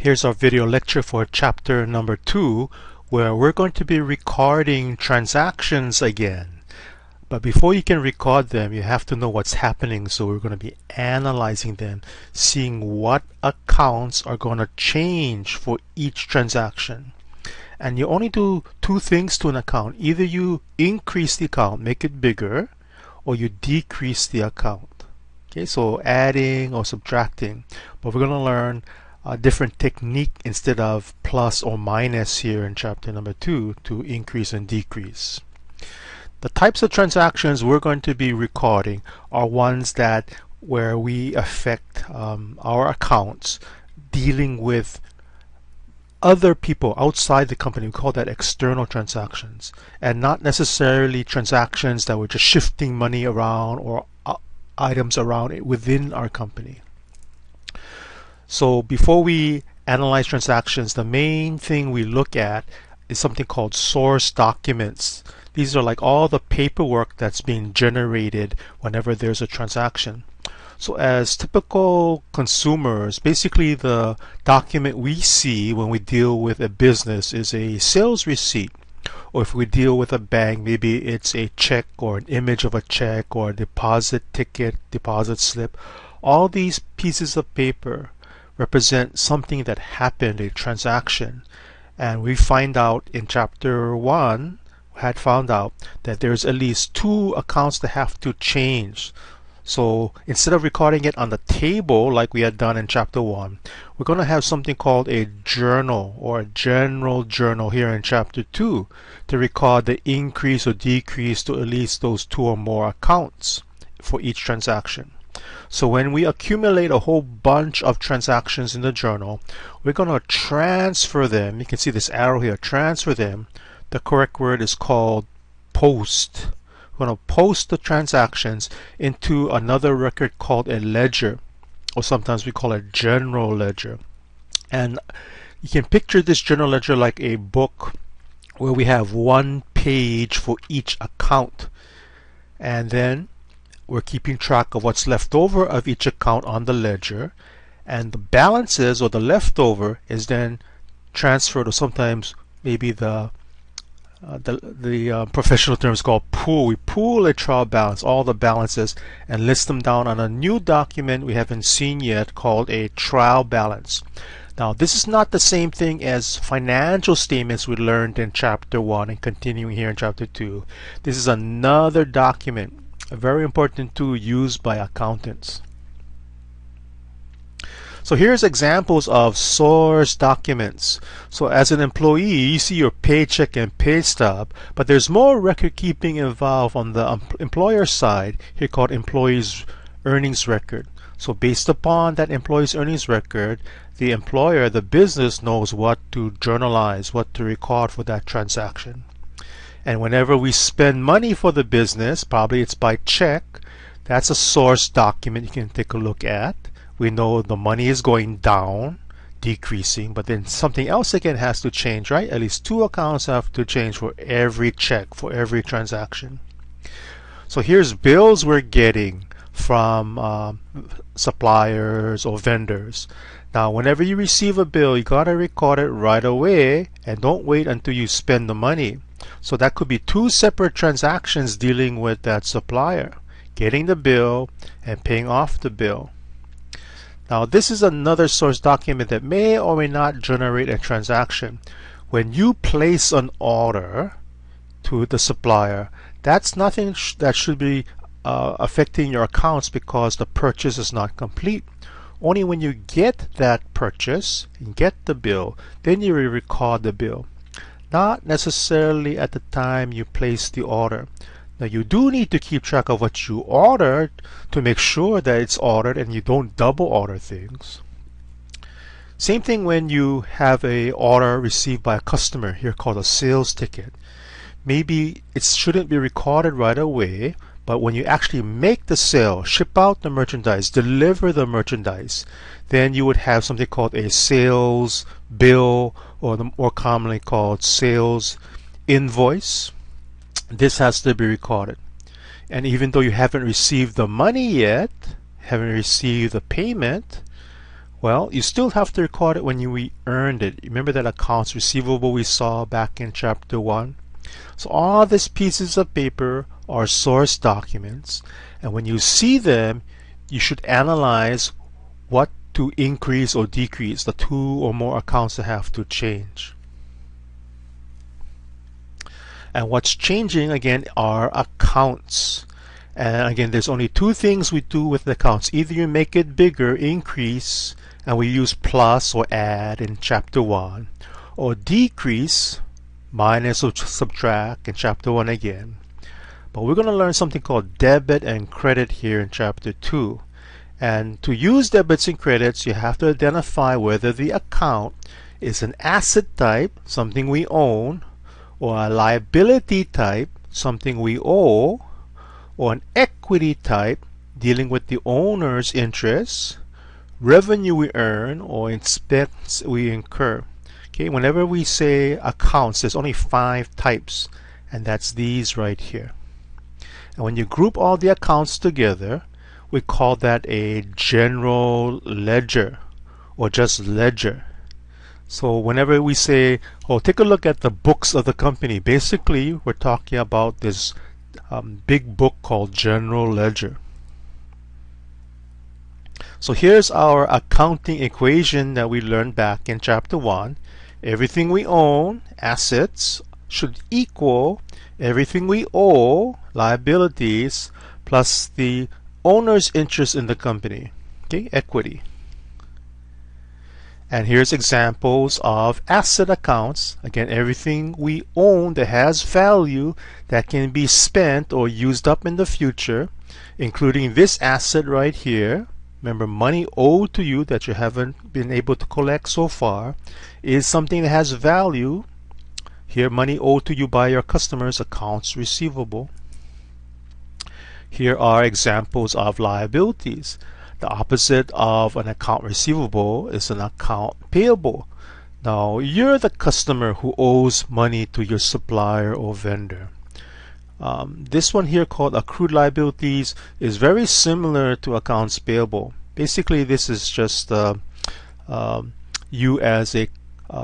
Here's our video lecture for chapter number 2, where we're going to be recording transactions again. But before you can record them, you have to know what's happening. So we're going to be analyzing them, seeing what accounts are going to change for each transaction. And you only do two things to an account. Either you increase the account, make it bigger, or you decrease the account. Okay, so adding or subtracting. But we're going to learn a different technique instead of plus or minus here in chapter number 2 to increase and decrease. The types of transactions we're going to be recording are ones that where we affect our accounts dealing with other people outside the company. We call that external transactions, and not necessarily transactions that we're just shifting money around or items around within our company. So before we analyze transactions, the main thing we look at is something called source documents. These are like all the paperwork that's being generated whenever there's a transaction. So as typical consumers, basically the document we see when we deal with a business is a sales receipt. Or if we deal with a bank, maybe it's a check or an image of a check or a deposit ticket, deposit slip. All these pieces of paper represent something that happened, a transaction. And we find out in chapter 1, had found out that there's at least 2 accounts that have to change. So instead of recording it on the table like we had done in chapter 1, we're going to have something called a journal or a general journal here in chapter 2 to record the increase or decrease to at least those 2 or more accounts for each transaction. So when we accumulate a whole bunch of transactions in the journal, we're going to transfer them. You can see this arrow here, transfer them. The correct word is called post. We're going to post the transactions into another record called a ledger, or sometimes we call it general ledger. And you can picture this general ledger like a book where we have one page for each account. And then we're keeping track of what's left over of each account on the ledger. And the balances or the leftover is then transferred, or sometimes maybe the professional term is called pool. We pool a trial balance, all the balances, and list them down on a new document we haven't seen yet called a trial balance. Now this is not the same thing as financial statements we learned in chapter 1 and continuing here in chapter 2. This is another document, a very important tool used by accountants. So here's examples of source documents. So as an employee, you see your paycheck and pay stub, but there's more record keeping involved on the employer side, here called employee's earnings record. So based upon that employee's earnings record, the employer, the business, knows what to journalize, what to record for that transaction. And whenever we spend money for the business, probably it's by check, that's a source document you can take a look at. We know the money is going down, decreasing, but then something else again has to change, right? At least 2 accounts have to change for every check, for every transaction. So here's bills we're getting from suppliers or vendors. Now whenever you receive a bill, you gotta record it right away and don't wait until you spend the money. So that could be 2 separate transactions dealing with that supplier, getting the bill and paying off the bill. Now this is another source document that may or may not generate a transaction. When you place an order to the supplier, that's nothing that should be affecting your accounts because the purchase is not complete. Only when you get that purchase and get the bill, then you will record the bill. Not necessarily at the time you place the order. Now you do need to keep track of what you ordered to make sure that it's ordered and you don't double order things. Same thing when you have a order received by a customer, here called a sales ticket. Maybe it shouldn't be recorded right away, but when you actually make the sale, ship out the merchandise, deliver the merchandise, then you would have something called a sales bill, or the more commonly called sales invoice. This has to be recorded. And even though you haven't received the money yet, haven't received the payment, Well, you still have to record it when we earned it. Remember that accounts receivable we saw back in chapter 1? So all these pieces of paper are source documents, and when you see them, you should analyze what to increase or decrease, the 2 or more accounts that have to change. And what's changing again are accounts. And again, there's only 2 things we do with the accounts. Either you make it bigger, increase, and we use plus or add in chapter 1, or decrease, minus or subtract in chapter 1 again. But we're going to learn something called debit and credit here in chapter 2. And to use debits and credits, you have to identify whether the account is an asset type, something we own, or a liability type, something we owe, or an equity type, dealing with the owner's interests, revenue we earn, or expense we incur. Okay, whenever we say accounts, there's only 5 types, and that's these right here. And when you group all the accounts together, we call that a general ledger, or just ledger. So whenever we say, oh, take a look at the books of the company, basically we're talking about this big book called general ledger. So here's our accounting equation that we learned back in chapter 1. Everything we own, assets, should equal everything we owe, liabilities, plus the owner's interest in the company, okay, equity. And here's examples of asset accounts. Again, everything we own that has value that can be spent or used up in the future, including this asset right here. Remember, money owed to you that you haven't been able to collect so far is something that has value. Here, money owed to you by your customers, accounts receivable. Here are examples of liabilities. The opposite of an account receivable is an account payable. Now, you're the customer who owes money to your supplier or vendor. This one here called accrued liabilities is very similar to accounts payable. Basically, this is just you as a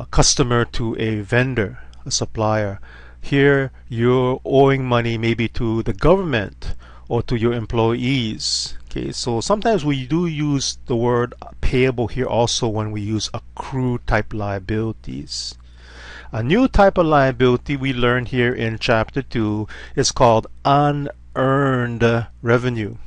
customer to a vendor, a supplier. Here, you're owing money maybe to the government or to your employees. Okay, so sometimes we do use the word payable here also when we use accrued type liabilities. A new type of liability we learned here in chapter 2 is called unearned revenue.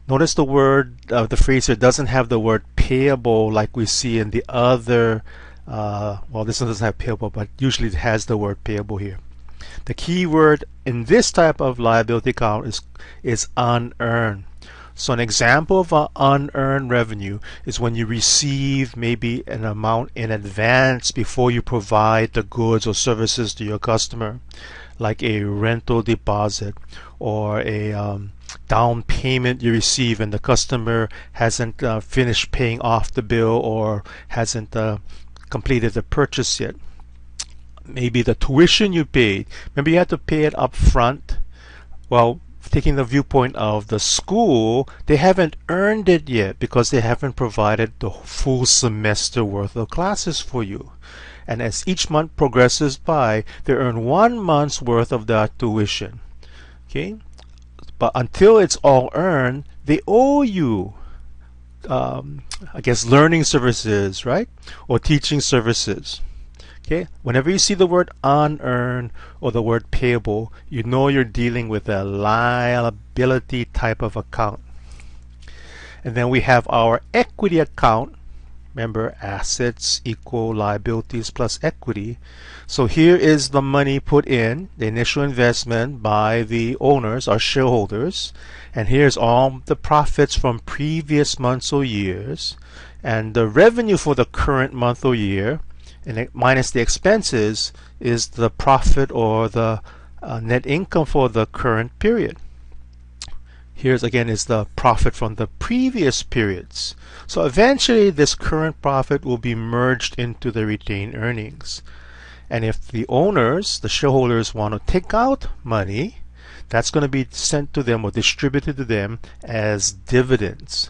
Notice the word, the phrase here doesn't have the word payable like we see in the other, well, this one doesn't have payable, but usually it has the word payable here. The key word in this type of liability account is unearned. So an example of unearned revenue is when you receive maybe an amount in advance before you provide the goods or services to your customer, like a rental deposit or a down payment you receive and the customer hasn't finished paying off the bill or hasn't completed the purchase yet. Maybe the tuition you paid, remember you had to pay it up front. Well, taking the viewpoint of the school, they haven't earned it yet because they haven't provided the full semester worth of classes for you. And as each month progresses by, they earn 1 month's worth of that tuition. Okay? But until it's all earned, they owe you, I guess, learning services, right? Or teaching services. Okay, whenever you see the word unearned or the word payable, you know you're dealing with a liability type of account. And then we have our equity account. Remember, assets equal liabilities plus equity. So here is the money put in, the initial investment by the owners, our shareholders. And here's all the profits from previous months or years. And the revenue for the current month or year, and minus the expenses, is the profit or the net income for the current period. Here's again is the profit from the previous periods. So eventually this current profit will be merged into the retained earnings. And if the owners, the shareholders, want to take out money, that's going to be sent to them or distributed to them as dividends.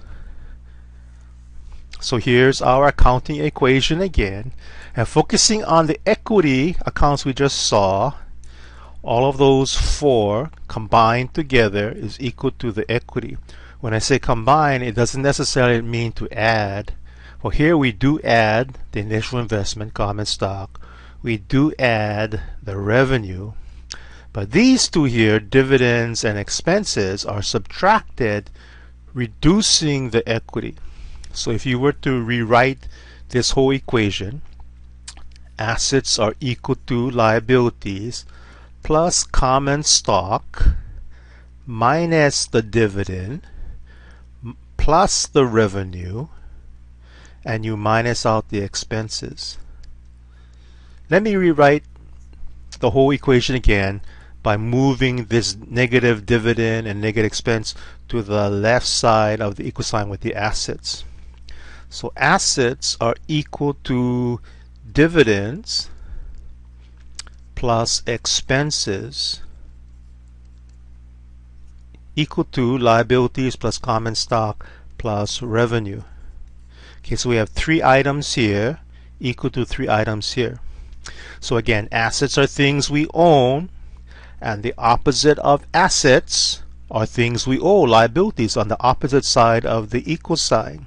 So here's our accounting equation again, and focusing on the equity accounts we just saw, all of those four combined together is equal to the equity. When I say combine, it doesn't necessarily mean to add. Well, here we do add the initial investment, common stock. We do add the revenue. But these two here, dividends and expenses, are subtracted, reducing the equity. So if you were to rewrite this whole equation, assets are equal to liabilities plus common stock minus the dividend plus the revenue, and you minus out the expenses. Let me rewrite the whole equation again by moving this negative dividend and negative expense to the left side of the equal sign with the assets. So assets are equal to dividends plus expenses equal to liabilities plus common stock plus revenue. Okay, so we have three items here equal to three items here. So again, assets are things we own, and the opposite of assets are things we owe, liabilities, on the opposite side of the equal sign.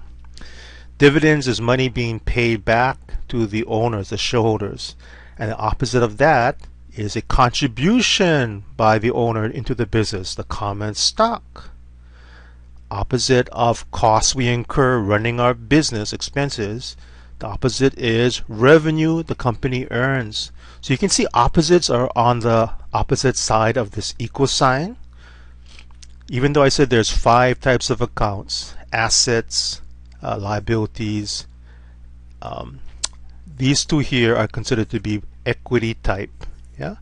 Dividends is money being paid back to the owners, the shareholders, and the opposite of that is a contribution by the owner into the business, the common stock. Opposite of costs we incur running our business, expenses, the opposite is revenue the company earns. So you can see opposites are on the opposite side of this equal sign. Even though I said there's 5 types of accounts, assets, liabilities, these two here are considered to be equity type, yeah,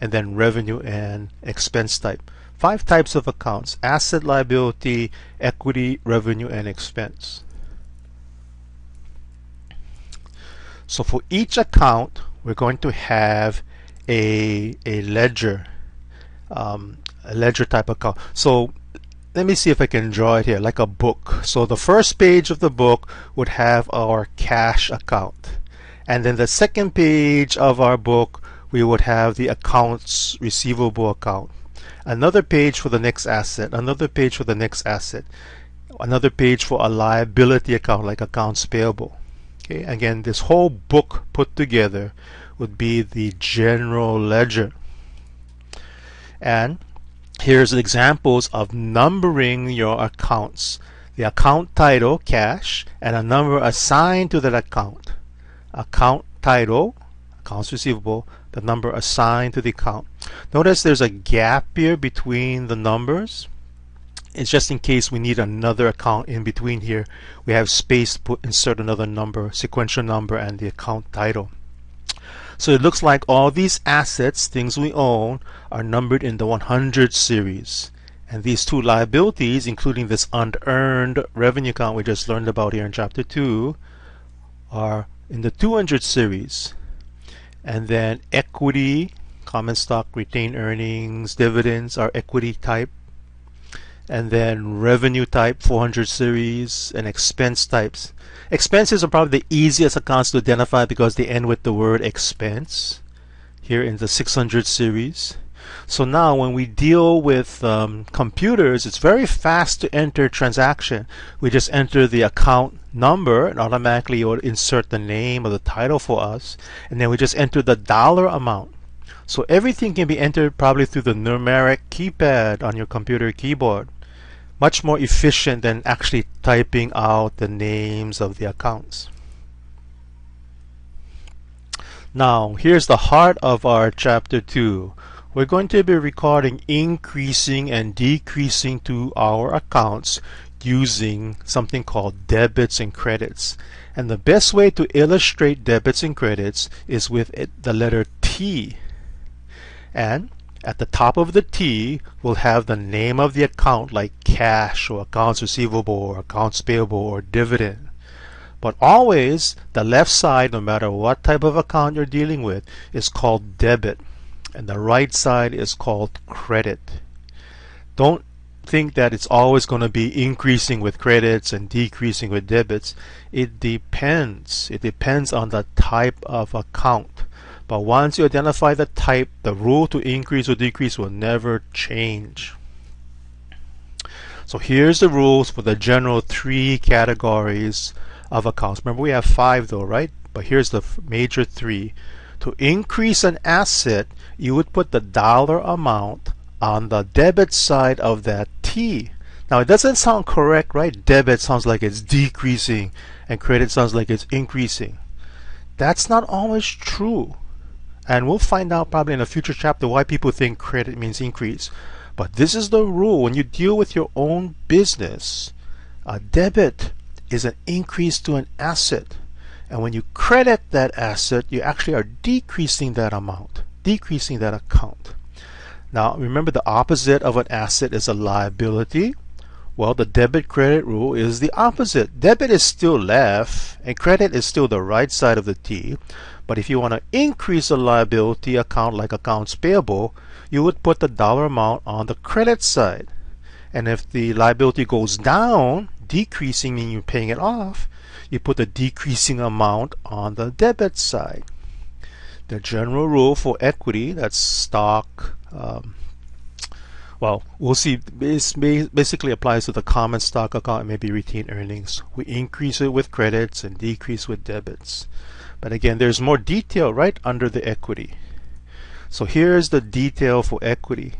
and then revenue and expense type. 5 types of accounts: asset, liability, equity, revenue, and expense. So for each account, we're going to have a ledger type account. So let me see if I can draw it here like a book. So the first page of the book would have our cash account, and then the second page of our book we would have the accounts receivable account, another page for the next asset, another page for the next asset, another page for a liability account like accounts payable. Okay, again, this whole book put together would be the general ledger. And here's examples of numbering your accounts: the account title, cash, and a number assigned to that account. Account title, accounts receivable, the number assigned to the account. Notice there's a gap here between the numbers. It's just in case we need another account in between here. We have space to insert another number, sequential number, and the account title. So it looks like all these assets, things we own, are numbered in the 100 series. And these two liabilities, including this unearned revenue account we just learned about here in Chapter 2, are in the 200 series. And then equity, common stock, retained earnings, dividends are equity type. And then revenue type, 400 series, and expense types. Expenses are probably the easiest accounts to identify because they end with the word expense here in the 600 series. So now when we deal with computers, it's very fast to enter transaction. We just enter the account number, and automatically it will insert the name or the title for us, and then we just enter the dollar amount. So everything can be entered probably through the numeric keypad on your computer keyboard. Much more efficient than actually typing out the names of the accounts. Now, here's the heart of our Chapter 2. We're going to be recording increasing and decreasing to our accounts using something called debits and credits. And the best way to illustrate debits and credits is with the letter T. And at the top of the T, we'll have the name of the account, like cash or accounts receivable or accounts payable or dividend. But always, the left side, no matter what type of account you're dealing with, is called debit, and the right side is called credit. Don't think that it's always going to be increasing with credits and decreasing with debits. It depends. It depends on the type of account. But once you identify the type, the rule to increase or decrease will never change. So here's the rules for the general 3 categories of accounts. Remember, we have 5 though, right? But here's the major 3. To increase an asset, you would put the dollar amount on the debit side of that T. Now it doesn't sound correct, right? Debit sounds like it's decreasing and credit sounds like it's increasing. That's not always true. And we'll find out probably in a future chapter why people think credit means increase. But this is the rule. When you deal with your own business, a debit is an increase to an asset. And when you credit that asset, you actually are decreasing that amount, decreasing that account. Now, remember, the opposite of an asset is a liability. Well, the debit credit rule is the opposite. Debit is still left and credit is still the right side of the T. But if you want to increase a liability account like accounts payable, you would put the dollar amount on the credit side. And if the liability goes down, decreasing meaning you're paying it off, you put the decreasing amount on the debit side. The general rule for equity, that's stock, well, we'll see, this basically applies to the common stock account and maybe retained earnings. We increase it with credits and decrease with debits. But again, there's more detail right under the equity. So here's the detail for equity.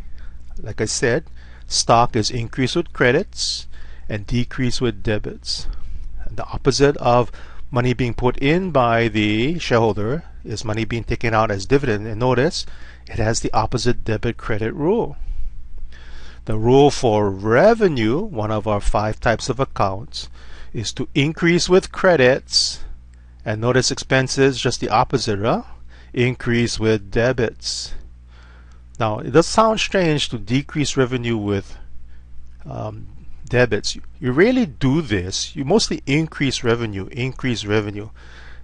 Like I said, stock is increased with credits and decreased with debits. And the opposite of money being put in by the shareholder is money being taken out as dividend. And notice it has the opposite debit credit rule. The rule for revenue, one of our 5 types of accounts, is to increase with credits. And notice expenses, just the opposite, huh? Increase with debits. Now, it does sound strange to decrease revenue with debits. You rarely do this. You mostly increase revenue,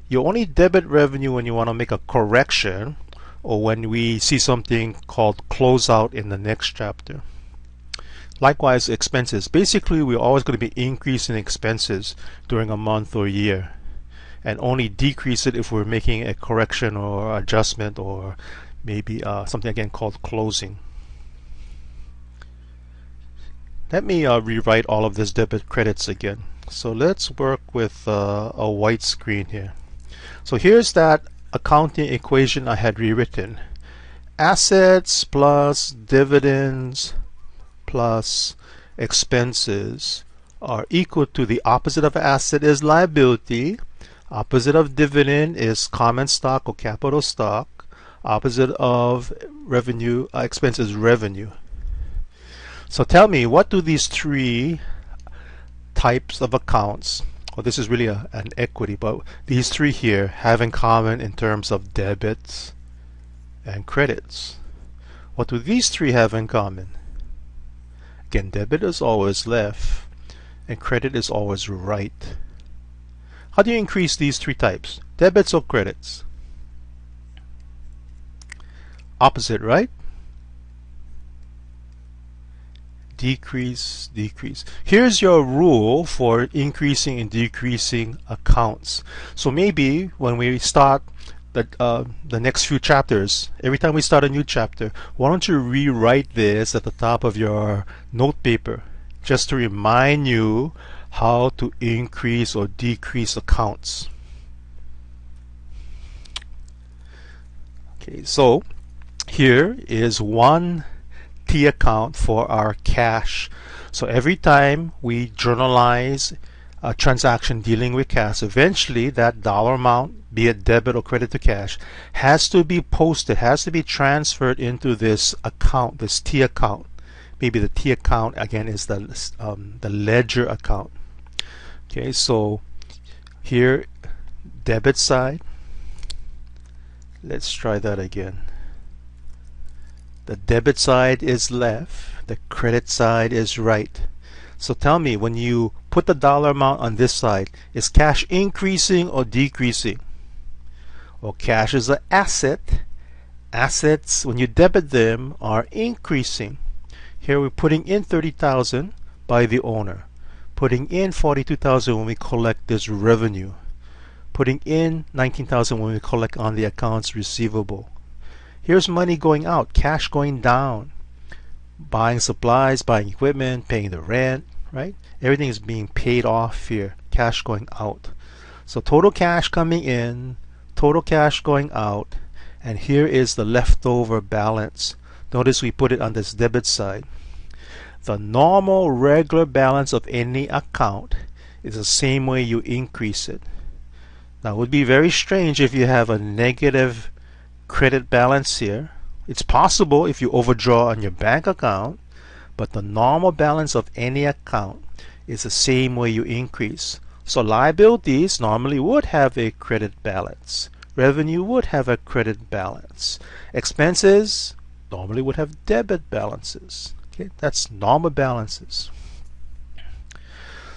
You only debit revenue when you want to make a correction or when we see something called closeout in the next chapter. Likewise, expenses. Basically, we're always going to be increasing expenses during a month or year, and only decrease it if we're making a correction or adjustment or maybe something again called closing. Let me rewrite all of this debit credits again. So let's work with a white screen here. So here's that accounting equation I had rewritten. Assets plus dividends plus expenses are equal to the opposite of asset is liability. Opposite of dividend is common stock or capital stock. Opposite of revenue, expense is revenue. So tell me, what do these 3 types of accounts, well, this is really an equity, but these 3 here have in common in terms of debits and credits? What do these 3 have in common? Again, debit is always left and credit is always right. How do you increase these 3 types? Debits or credits? Opposite, right? Decrease, decrease. Here's your rule for increasing and decreasing accounts. So maybe when we start the next few chapters, every time we start a new chapter, why don't you rewrite this at the top of your note paper just to remind you how to increase or decrease accounts. Okay, so here is one T account for our cash. So every time we journalize a transaction dealing with cash, eventually that dollar amount, be it debit or credit to cash, has to be posted, has to be transferred into this account, this T account. Maybe the T account again is the ledger account. Okay, so here, debit side. Let's try that again. The debit side is left, the credit side is right. So tell me, when you put the dollar amount on this side, is cash increasing or decreasing? Well, cash is an asset. Assets, when you debit them, are increasing. Here we're putting in 30,000 by the owner, putting in 42,000 when we collect this revenue, putting in 19,000 when we collect on the accounts receivable. Here's money going out, cash going down, buying supplies, buying equipment, paying the rent, right? Everything is being paid off here, cash going out. So total cash coming in, total cash going out, and here is the leftover balance. Notice we put it on this debit side. The normal regular balance of any account is the same way you increase it. Now it would be very strange if you have a negative credit balance here. It's possible if you overdraw on your bank account, but the normal balance of any account is the same way you increase. So liabilities normally would have a credit balance. Revenue would have a credit balance. Expenses normally would have debit balances. Okay, that's normal balances.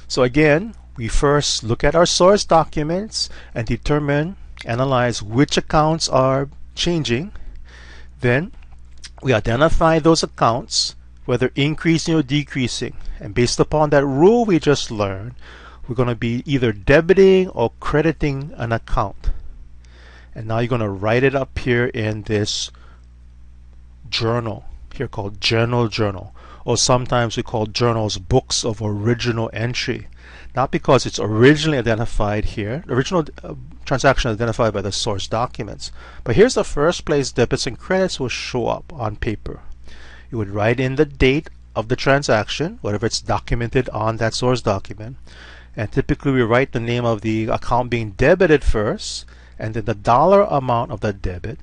So again, we first look at our source documents and analyze which accounts are changing. Then we identify those accounts, whether increasing or decreasing. And based upon that rule we just learned, we're going to be either debiting or crediting an account. And now you're going to write it up here in this journal here called journal, or sometimes we call journals books of original entry. Not because it's originally identified here, the original transaction identified by the source documents, but here's the first place debits and credits will show up on paper. You would write in the date of the transaction, whatever it's documented on that source document, and typically we write the name of the account being debited first, and then the dollar amount of the debit.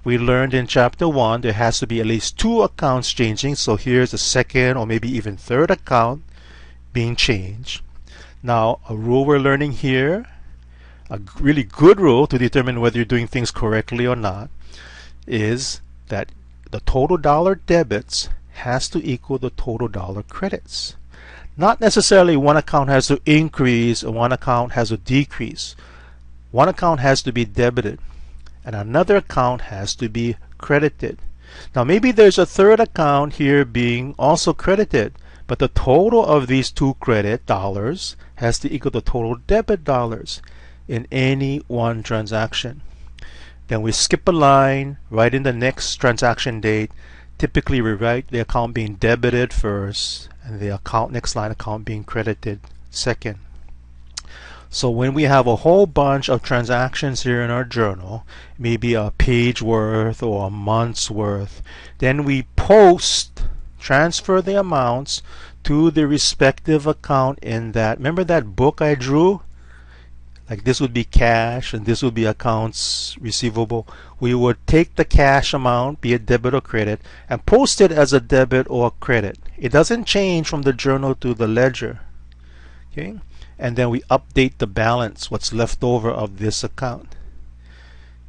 We learned in chapter 1 there has to be at least 2 accounts changing, so here's the second or maybe even third account being changed. Now a rule we're learning here, a really good rule to determine whether you're doing things correctly or not, is that the total dollar debits has to equal the total dollar credits. Not necessarily one account has to increase and one account has to decrease. One account has to be debited and another account has to be credited. Now maybe there's a third account here being also credited, but the total of these 2 credit dollars has to equal the total debit dollars in any one transaction. Then we skip a line, write in the next transaction date. Typically we write the account being debited first and the next line account being credited second. So when we have a whole bunch of transactions here in our journal, maybe a page worth or a month's worth, then we transfer the amounts to the respective account in that. Remember that book I drew? Like this would be cash and this would be accounts receivable. We would take the cash amount, be it debit or credit, and post it as a debit or credit. It doesn't change from the journal to the ledger. Okay? And then we update the balance, what's left over of this account.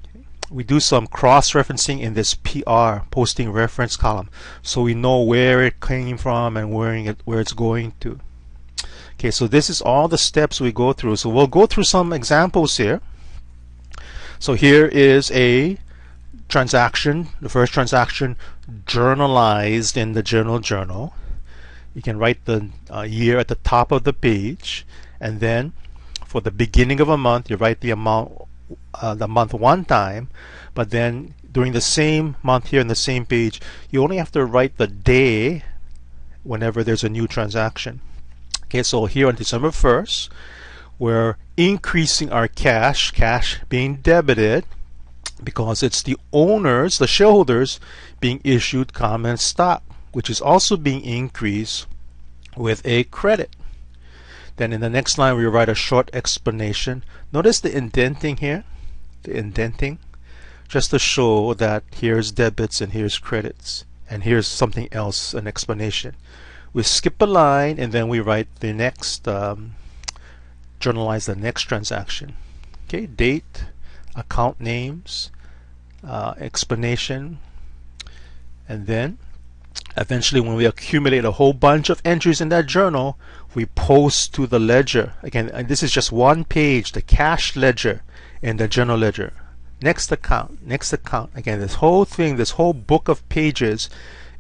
Okay. We do some cross-referencing in this PR, posting reference column, so we know where it came from and where it's going to. Okay, so this is all the steps we go through. So we'll go through some examples here. So here is a transaction, the first transaction journalized in the journal. You can write the year at the top of the page, and then for the beginning of a month you write the amount, the month one time, but then during the same month here in the same page you only have to write the day whenever there's a new transaction. Okay, so here on December 1st we're increasing our cash being debited because it's the owners, the shareholders, being issued common stock, which is also being increased with a credit. Then in the next line we write a short explanation. Notice the indenting here, the indenting, just to show that here's debits and here's credits and here's something else, an explanation. We skip a line and then we write the next, journalize the next transaction. Okay, date, account names, explanation, and then eventually when we accumulate a whole bunch of entries in that journal, we post to the ledger. Again, and this is just one page, the cash ledger in the general ledger. Next account, next account. Again, this whole thing, this whole book of pages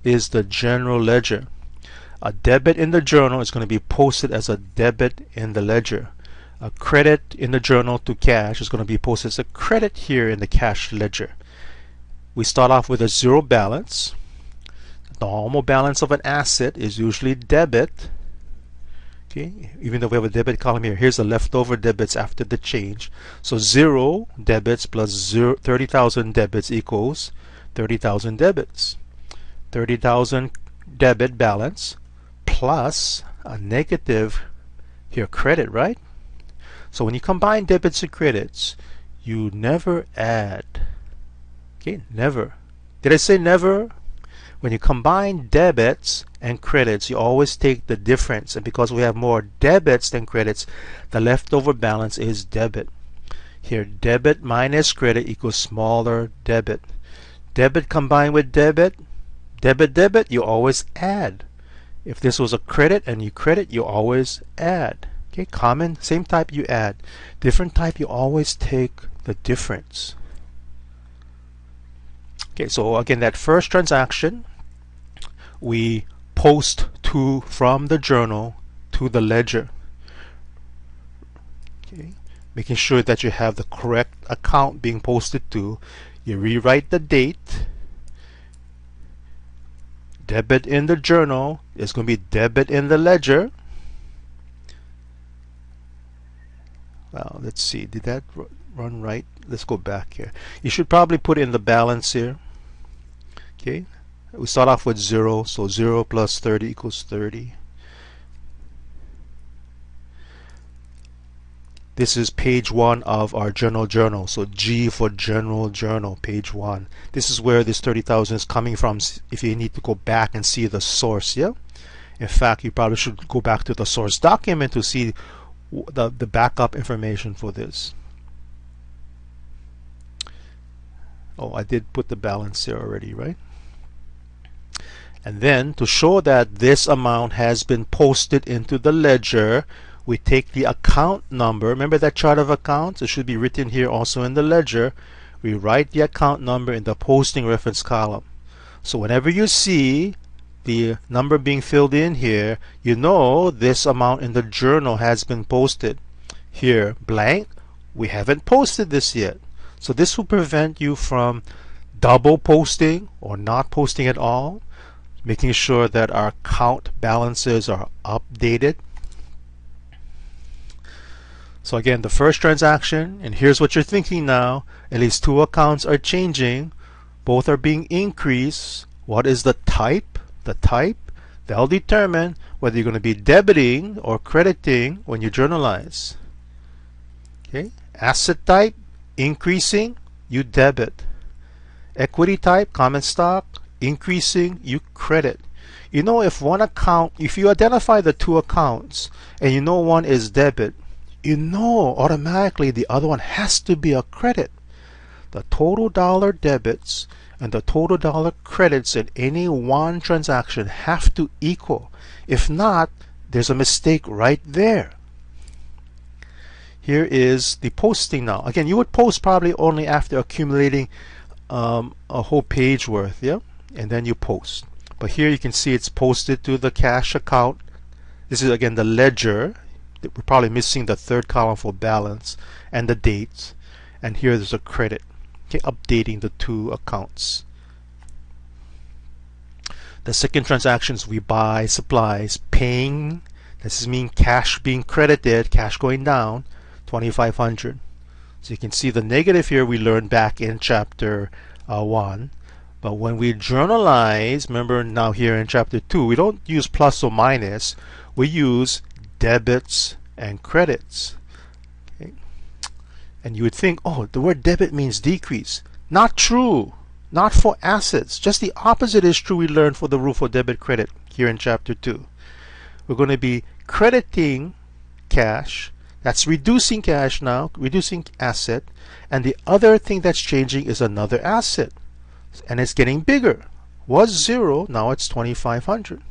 is the general ledger. A debit in the journal is going to be posted as a debit in the ledger. A credit in the journal to cash is going to be posted as a credit here in the cash ledger. We start off with a zero balance. The normal balance of an asset is usually debit. Okay, even though we have a debit column here, here's the leftover debits after the change. So 0 debits plus 30,000 debits equals 30,000 debits. 30,000 debit balance plus a negative here credit, right? So when you combine debits and credits, you never add. Okay, never. Did I say never? When you combine debits and credits, you always take the difference. And because we have more debits than credits, the leftover balance is debit. Here, debit minus credit equals smaller debit. Debit combined with debit, debit, you always add. If this was a credit and you credit, you always add. Okay, common, same type you add. Different type, you always take the difference. Okay, so again, that first transaction, we post from the journal to the ledger. Okay, making sure that you have the correct account being posted to. You rewrite the date. Debit in the journal is going to be debit in the ledger. Well, let's see, did that run right? Let's go back here. You should probably put in the balance here. Okay, we start off with 0, so 0 plus 30 equals 30. This is page 1 of our journal. So G for general journal, page 1. This is where this 30,000 is coming from if you need to go back and see the source, yeah? In fact, you probably should go back to the source document to see the backup information for this. Oh, I did put the balance there already, right? And then to show that this amount has been posted into the ledger, we take the account number. Remember that chart of accounts? It should be written here also in the ledger. We write the account number in the posting reference column. So whenever you see the number being filled in here, you know this amount in the journal has been posted. Here, blank, we haven't posted this yet. So this will prevent you from double posting or not posting at all, making sure that our account balances are updated. So again, the first transaction, and here's what you're thinking now, at least 2 accounts are changing, both are being increased. What is the type? The type, they'll determine whether you're going to be debiting or crediting when you journalize. Okay, asset type, increasing, you debit. Equity type, common stock, increasing, you credit. You know, if one account, if you identify the 2 accounts and you know one is debit, you know automatically the other one has to be a credit. The total dollar debits and the total dollar credits in any one transaction have to equal. If not, there's a mistake right there. Here is the posting now. Again, you would post probably only after accumulating a whole page worth, yeah? And then you post. But here you can see it's posted to the cash account. This is again the ledger. We're probably missing the 3rd column for balance and the dates. And here there's a credit. Okay, updating the 2 accounts. The second transactions, we buy supplies, paying. This means cash being credited, cash going down, 2,500. So you can see the negative here we learned back in chapter 1. But when we journalize, remember now here in chapter 2, we don't use plus or minus. We use debits and credits. Okay. And you would think, oh, the word debit means decrease. Not true. Not for assets. Just the opposite is true we learned for the rule for debit credit here in chapter 2. We're going to be crediting cash. That's reducing cash now, reducing asset. And the other thing that's changing is another asset. And it's getting bigger. Was 0, now it's 2,500.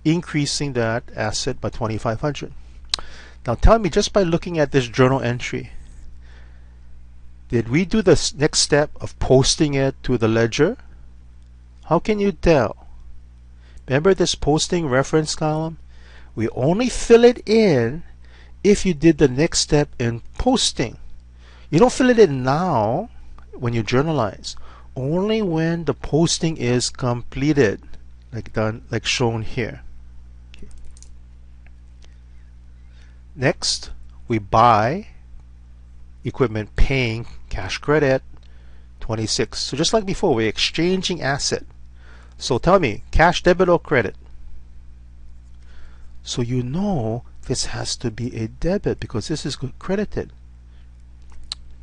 Increasing that asset by 2,500. Now tell me, just by looking at this journal entry, did we do the next step of posting it to the ledger? How can you tell? Remember this posting reference column? We only fill it in if you did the next step in posting. You don't fill it in now when you journalize. Only when the posting is completed, like shown here. Okay. Next, we buy equipment paying cash credit 26. So just like before, we're exchanging asset. So tell me, cash debit or credit? So you know this has to be a debit because this is credited.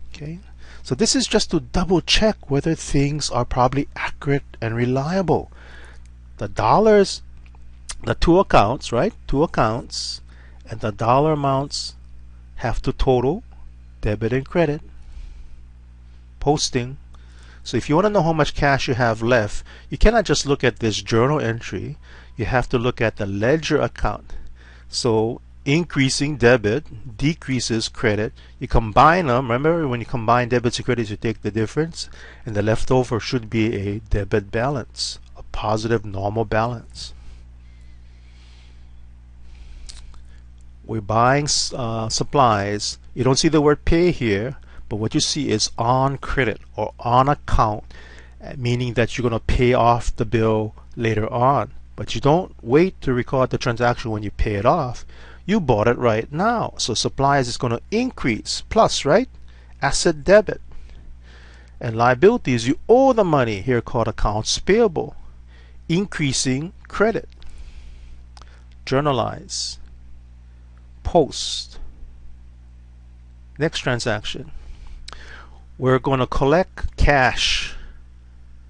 Okay, so this is just to double check whether things are probably accurate and reliable. The dollars, the two accounts, right? Two accounts, and the dollar amounts have to total debit and credit. Posting. So if you want to know how much cash you have left, you cannot just look at this journal entry. You have to look at the ledger account. So increasing debit decreases credit. You combine them. Remember, when you combine debits and credits, you take the difference, and the leftover should be a debit balance, a positive normal balance. We're buying supplies. You don't see the word pay here, but what you see is on credit or on account, meaning that you're going to pay off the bill later on. But you don't wait to record the transaction when you pay it off. You bought it right now. So supplies is going to increase. Plus, right? Asset debit. And liabilities, you owe the money, here called accounts payable. Increasing credit. Journalize. Post. Next transaction. We're going to collect cash.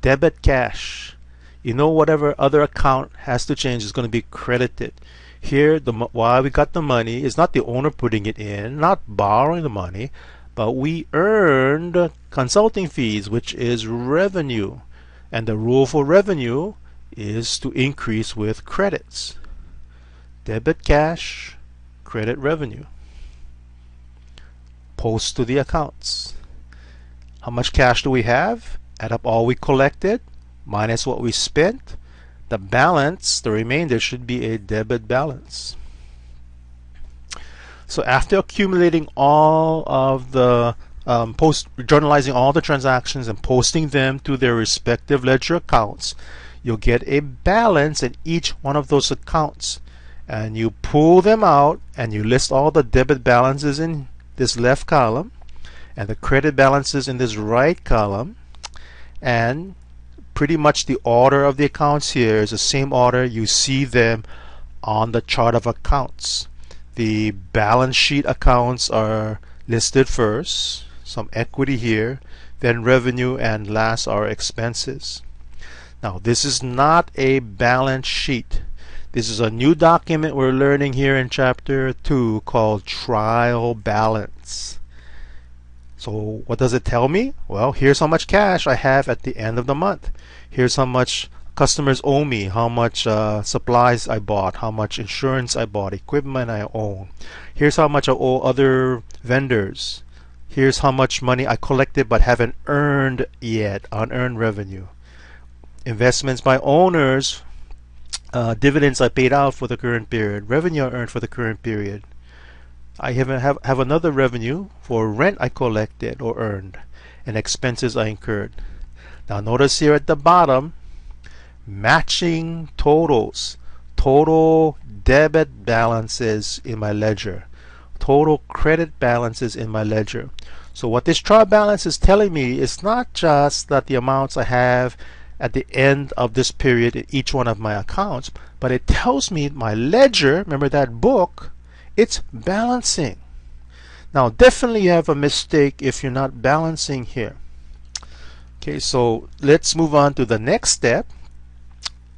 Debit cash. You know, whatever other account has to change is going to be credited. Here, why we got the money is not the owner putting it in, not borrowing the money, but we earned consulting fees, which is revenue. And the rule for revenue is to increase with credits. Debit cash, credit revenue. Post to the accounts. How much cash do we have? Add up all we collected minus what we spent. The balance, the remainder, should be a debit balance. So after accumulating all of the journalizing all the transactions and posting them to their respective ledger accounts, you'll get a balance in each one of those accounts. And you pull them out and you list all the debit balances in this left column and the credit balances in this right column. And pretty much the order of the accounts here is the same order you see them on the chart of accounts. The balance sheet accounts are listed first, some equity here, then revenue, and last are expenses. Now this is not a balance sheet. This is a new document we're learning here in chapter 2 called trial balance. So what does it tell me? Well, here's how much cash I have at the end of the month. Here's how much customers owe me, how much supplies I bought, how much insurance I bought, equipment I own. Here's how much I owe other vendors. Here's how much money I collected but haven't earned yet, unearned revenue. Investments by owners, dividends I paid out for the current period, revenue I earned for the current period. I have another revenue for rent I collected or earned and expenses I incurred. Now notice here at the bottom, matching totals. Total debit balances in my ledger. Total credit balances in my ledger. So what this trial balance is telling me is not just that the amounts I have at the end of this period in each one of my accounts, but it tells me my ledger, remember that book, it's balancing. Now definitely you have a mistake if you're not balancing here. Okay, so let's move on to the next step.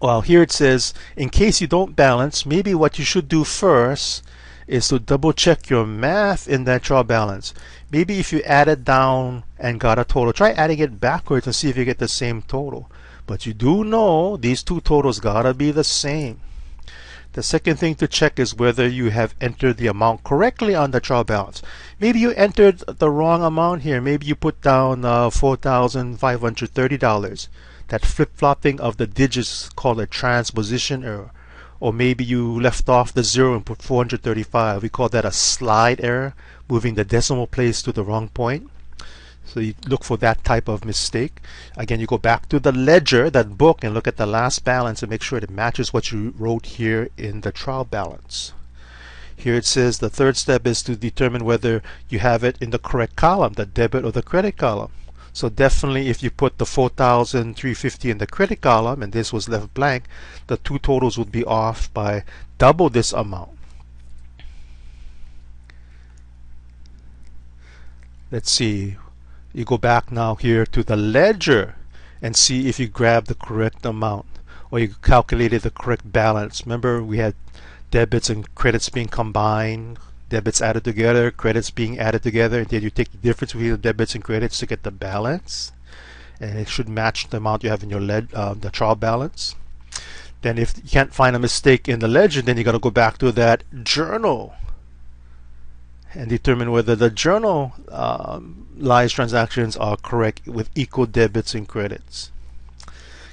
Well, here it says, in case you don't balance, maybe what you should do first is to double check your math in that trial balance. Maybe if you added down and got a total, try adding it backwards and see if you get the same total. But you do know these two totals gotta be the same. The second thing to check is whether you have entered the amount correctly on the trial balance. Maybe you entered the wrong amount here. Maybe you put down $4,530. that flip-flopping of the digits is called a transposition error. Or maybe you left off the 0 and put 435. We call that a slide error, moving the decimal place to the wrong point. So you look for that type of mistake. Again, you go back to the ledger, that book, and look at the last balance and make sure it matches what you wrote here in the trial balance. Here it says the third step is to determine whether you have it in the correct column, the debit or the credit column. So definitely if you put the 4,350 in the credit column and this was left blank, the two totals would be off by double this amount. Let's see. You go back now here to the ledger and see if you grab the correct amount or you calculated the correct balance. Remember, we had debits and credits being combined, debits added together, credits being added together, and then you take the difference between the debits and credits to get the balance, and it should match the amount you have in your the trial balance. Then if you can't find a mistake in the ledger, then you got to go back to that journal and determine whether the journal lies transactions are correct with equal debits and credits.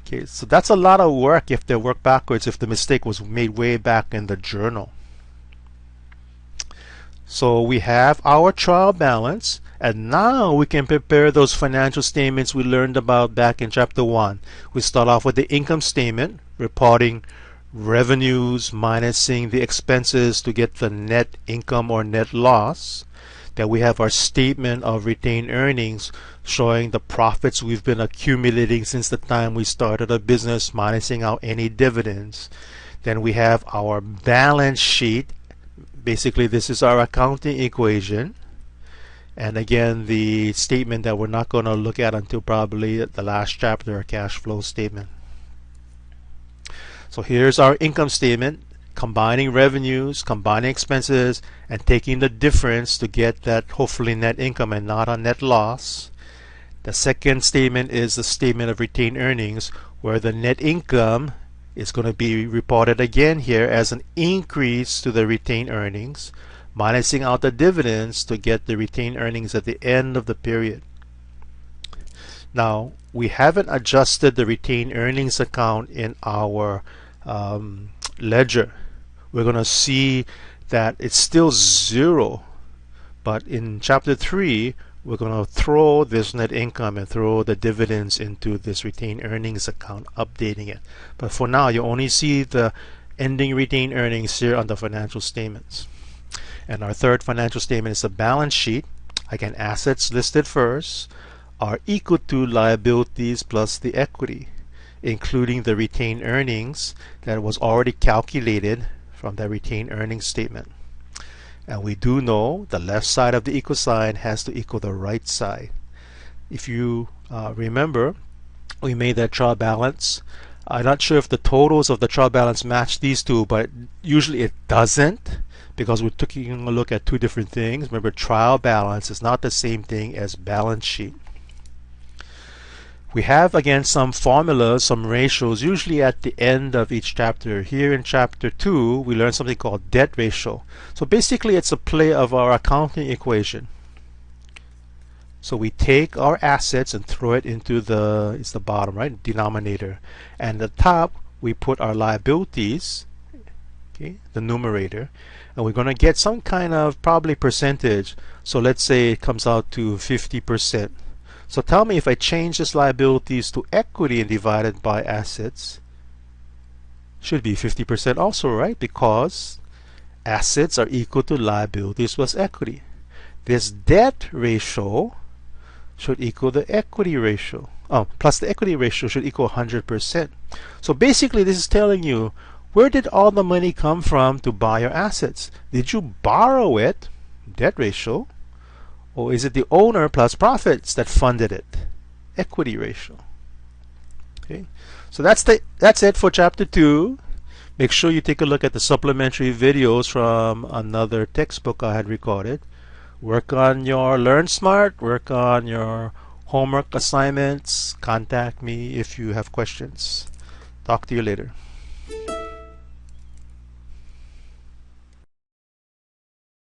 Okay, so that's a lot of work if they work backwards, if the mistake was made way back in the journal. So we have our trial balance, and now we can prepare those financial statements we learned about back in chapter 1. We start off with the income statement, reporting revenues minusing the expenses to get the net income or net loss. Then we have our statement of retained earnings showing the profits we've been accumulating since the time we started a business, minusing out any dividends. Then we have our balance sheet. Basically, this is our accounting equation. And again, the statement that we're not going to look at until probably the last chapter, our cash flow statement. So here's our income statement, combining revenues, combining expenses, and taking the difference to get that hopefully net income and not a net loss. The second statement is the statement of retained earnings, where the net income is going to be reported again here as an increase to the retained earnings, minusing out the dividends to get the retained earnings at the end of the period. Now, we haven't adjusted the retained earnings account in our ledger. We're going to see that it's still 0, but in chapter 3 we're going to throw this net income and throw the dividends into this retained earnings account, updating it. But for now, you only see the ending retained earnings here on the financial statements. And our third financial statement is a balance sheet. Again, assets listed first are equal to liabilities plus the equity, including the retained earnings that was already calculated from the retained earnings statement. And we do know the left side of the equal sign has to equal the right side. If you remember, we made that trial balance. I'm not sure if the totals of the trial balance match these two, but usually it doesn't, because we're taking a look at two different things. Remember, trial balance is not the same thing as balance sheet. We have again some formulas, some ratios, usually at the end of each chapter. Here in chapter 2 we learn something called debt ratio. So basically it's a play of our accounting equation. So we take our assets and throw it into it's the bottom, right, denominator, and at the top we put our liabilities, okay, the numerator, and we're going to get some kind of probably percentage. So let's say it comes out to 50%. So tell me, if I change this liabilities to equity and divide it by assets, should be 50% also, right? Because assets are equal to liabilities plus equity. This debt ratio should equal the equity ratio. Plus the equity ratio should equal 100%. So basically this is telling you, where did all the money come from to buy your assets? Did you borrow it, debt ratio, or is it the owner plus profits that funded it, equity ratio? Okay, so that's it for chapter 2. Make sure you take a look at the supplementary videos from another textbook I had recorded. Work on your Learn Smart, work on your homework assignments. Contact me if you have questions. Talk to you later.